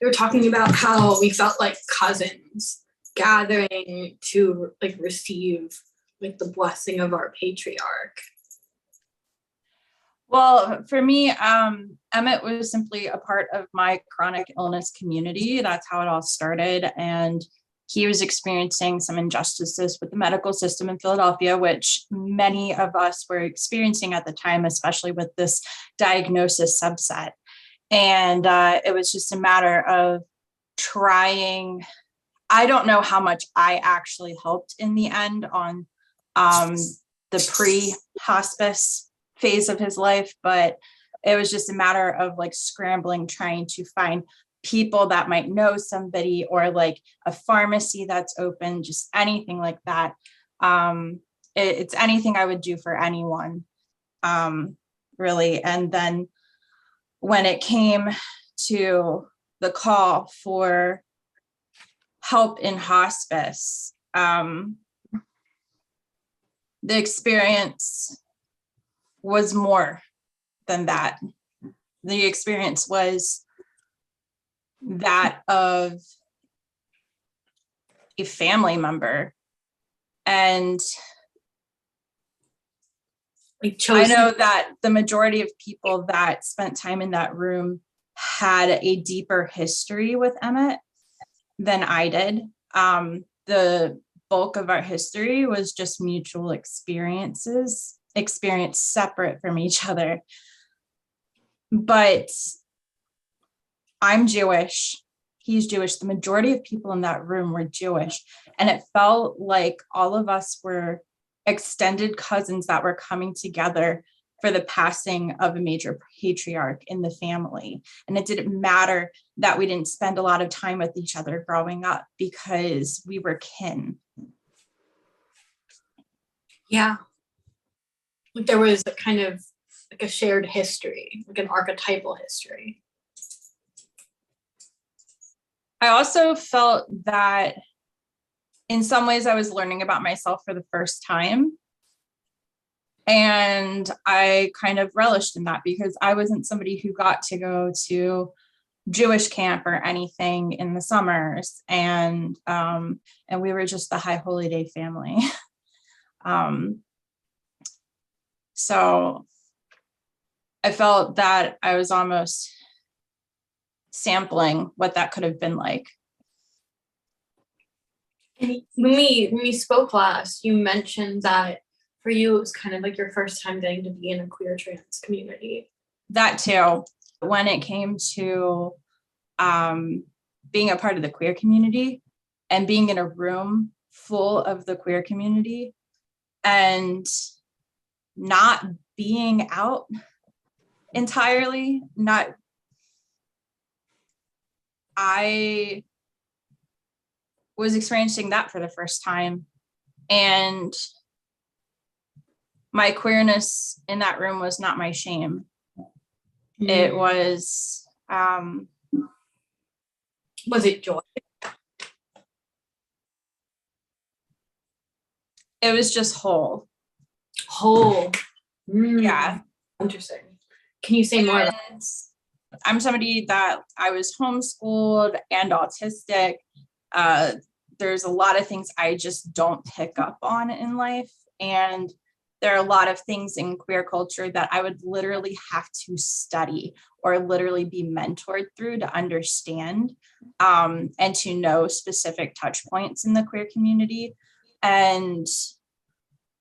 we were talking about how we felt like cousins gathering to like receive like the blessing of our patriarch. Well, for me, Emmett was simply a part of my chronic illness community. That's how it all started. And he was experiencing some injustices with the medical system in Philadelphia, which many of us were experiencing at the time, especially with this diagnosis subset. And it was just a matter of trying. I don't know how much I actually helped in the end on the pre-hospice phase of his life, but it was just a matter of like scrambling, trying to find people that might know somebody, or like a pharmacy that's open, just anything like that. It's anything I would do for anyone, really. And then when it came to the call for help in hospice, the experience was more than that. The experience was that of a family member. And I know that the majority of people that spent time in that room had a deeper history with Emmett than I did. The bulk of our history was just mutual experience separate from each other. But I'm Jewish, he's Jewish. The majority of people in that room were Jewish. And it felt like all of us were extended cousins that were coming together for the passing of a major patriarch in the family. And it didn't matter that we didn't spend a lot of time with each other growing up, because we were kin. Yeah. Like there was a kind of like a shared history, like an archetypal history. I also felt that in some ways I was learning about myself for the first time. And I kind of relished in that, because I wasn't somebody who got to go to Jewish camp or anything in the summers. And we were just the High Holy Day family. So I felt that I was almost sampling what that could have been like. And when we spoke last, you mentioned that for you it was kind of like your first time getting to be in a queer trans community. That too. When it came to being a part of the queer community and being in a room full of the queer community and not being out entirely, I was experiencing that for the first time. And my queerness in that room was not my shame. It was it joy? It was just whole. Yeah. Interesting. Can you say more about that? I'm somebody that I was homeschooled and autistic. There's a lot of things I just don't pick up on in life. And there are a lot of things in queer culture that I would literally have to study or literally be mentored through to understand, and to know specific touch points in the queer community. And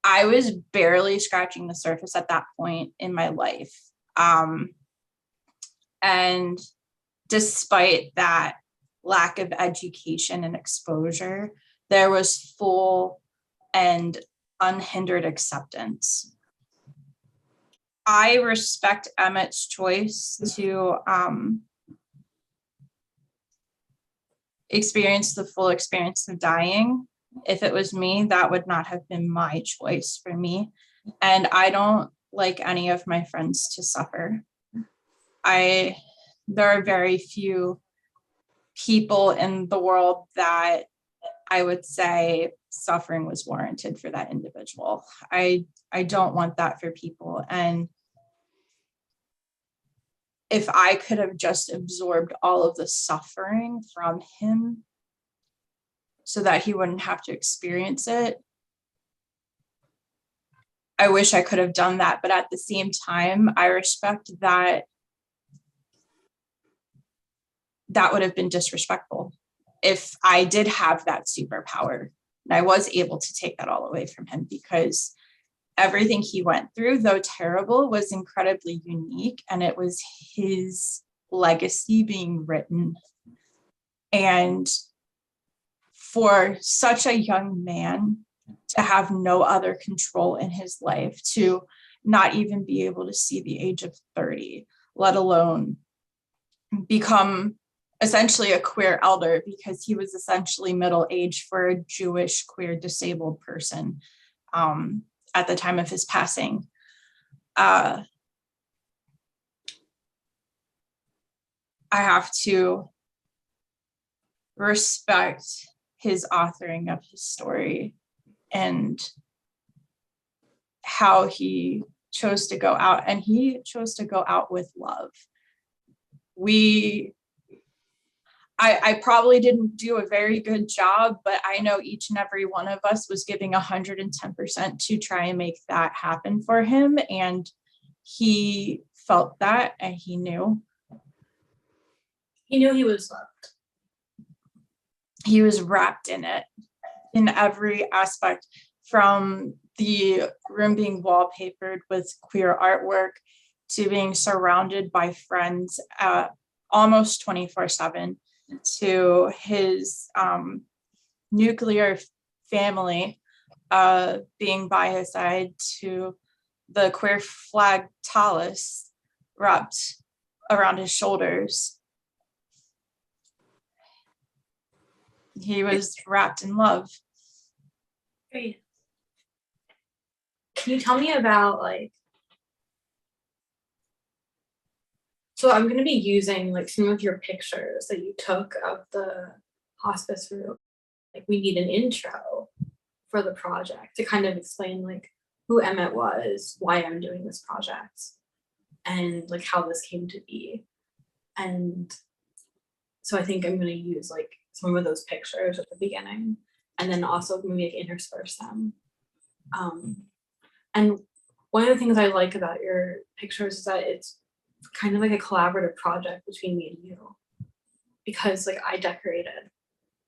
I was barely scratching the surface at that point in my life. And despite that lack of education and exposure, there was full and unhindered acceptance. I respect Emmett's choice to experience the full experience of dying. If it was me, that would not have been my choice for me. And I don't like any of my friends to suffer. There are very few people in the world that I would say suffering was warranted for that individual. I don't want that for people. And if I could have just absorbed all of the suffering from him so that he wouldn't have to experience it, I wish I could have done that. But at the same time, I respect that that would have been disrespectful if I did have that superpower and I was able to take that all away from him, because everything he went through, though terrible, was incredibly unique, and it was his legacy being written. And for such a young man to have no other control in his life, to not even be able to see the age of 30, let alone become essentially a queer elder, because he was essentially middle-aged for a Jewish queer disabled person at the time of his passing. I have to respect his authoring of his story and how he chose to go out, and he chose to go out with love. I probably didn't do a very good job, but I know each and every one of us was giving 110% to try and make that happen for him. And he felt that, and he knew. He knew he was loved. He was wrapped in it in every aspect, from the room being wallpapered with queer artwork to being surrounded by friends almost 24/7, to his nuclear family being by his side, to the queer flag talus wrapped around his shoulders. He was wrapped in love. Great. Can you tell me about, like, so I'm going to be using like some of your pictures that you took of the hospice room. Like, we need an intro for the project to kind of explain like who Emmett was, why I'm doing this project, and like how this came to be. And so I think I'm going to use like some of those pictures at the beginning, and then also maybe like intersperse them. And one of the things I like about your pictures is that it's kind of like a collaborative project between me and you, because like I decorated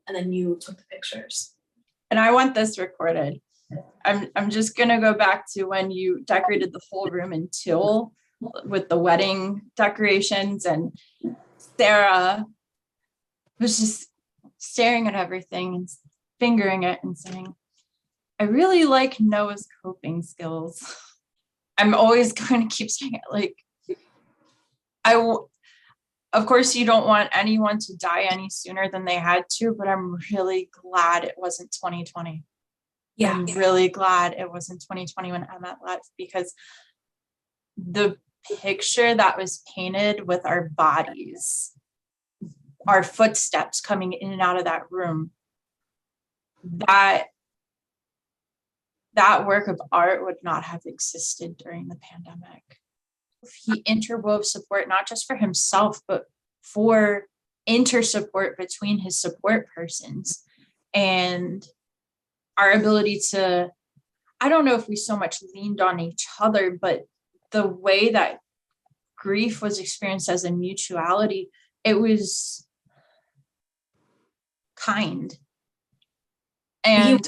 and then you took the pictures. And I want this recorded. I'm just gonna go back to when you decorated the whole room in teal with the wedding decorations, and Sarah was just staring at everything and fingering it and saying, I really like Noah's coping skills. I'm always going to keep saying it, like, of course you don't want anyone to die any sooner than they had to, but I'm really glad it wasn't 2020. Yeah. I'm really glad it wasn't 2020 when Emmett left, because the picture that was painted with our bodies, our footsteps coming in and out of that room, that work of art would not have existed during the pandemic. He interwove support, not just for himself, but for inter-support between his support persons. And our ability to, I don't know if we so much leaned on each other, but the way that grief was experienced as a mutuality, it was kind. And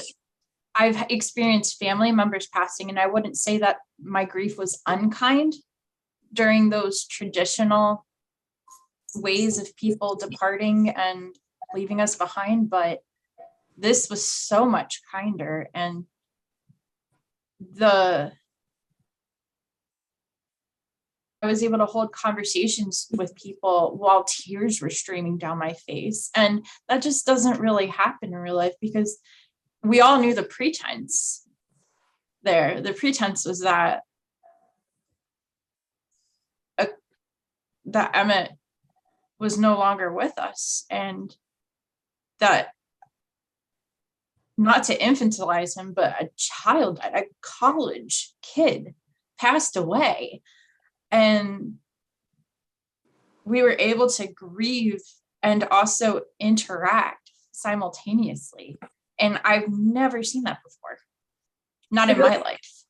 I've experienced family members passing, and I wouldn't say that my grief was unkind during those traditional ways of people departing and leaving us behind, but this was so much kinder. And I was able to hold conversations with people while tears were streaming down my face. And that just doesn't really happen in real life, because we all knew the pretense there. The pretense was that Emmett was no longer with us, and that, not to infantilize him, but a child, a college kid passed away. And we were able to grieve and also interact simultaneously. And I've never seen that before. Not in my life.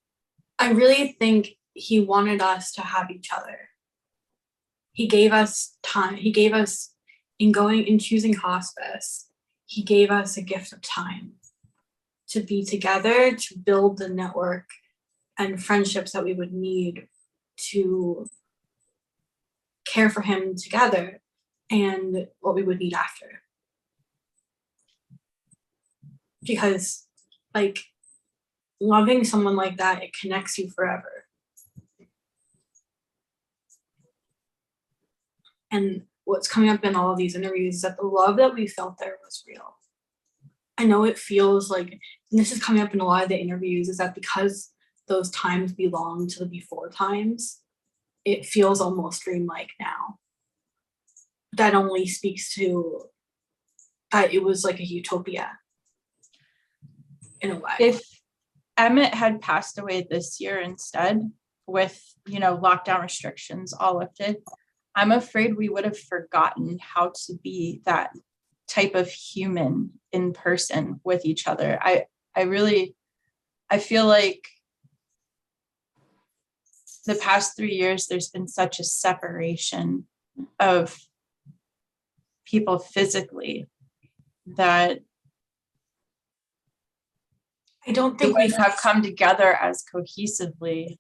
I really think he wanted us to have each other. He gave us time. He gave us, in choosing hospice, he gave us a gift of time to be together, to build the network and friendships that we would need to care for him together, and what we would need after. Because, like, loving someone like that, it connects you forever. And what's coming up in all of these interviews is that the love that we felt there was real. I know it feels like, and this is coming up in a lot of the interviews, is that because those times belong to the before times, it feels almost dreamlike now. That only speaks to that it was like a utopia in a way. If Emmett had passed away this year instead, with, lockdown restrictions all lifted, I'm afraid we would have forgotten how to be that type of human in person with each other. I feel like the past 3 years, there's been such a separation of people physically that I don't think we have come together as cohesively.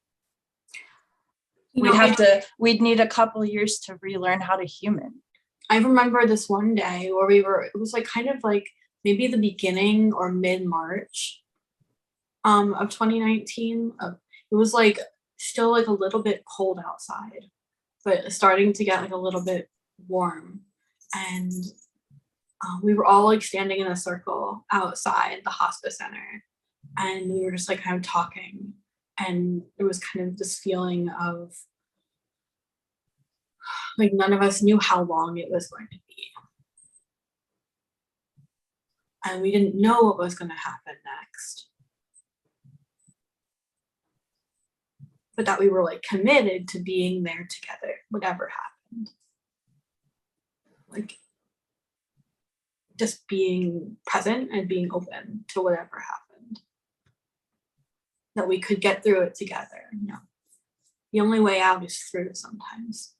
We'd need a couple years to relearn how to human. I remember this one day where it was like kind of like maybe the beginning or mid-March of 2019. It was like still like a little bit cold outside, but starting to get like a little bit warm. And we were all like standing in a circle outside the hospice center, and we were just like kind of talking. And there was kind of this feeling of like none of us knew how long it was going to be. And we didn't know what was going to happen next. But that we were like committed to being there together, whatever happened. Like just being present and being open to whatever happened. That we could get through it together. The only way out is through sometimes.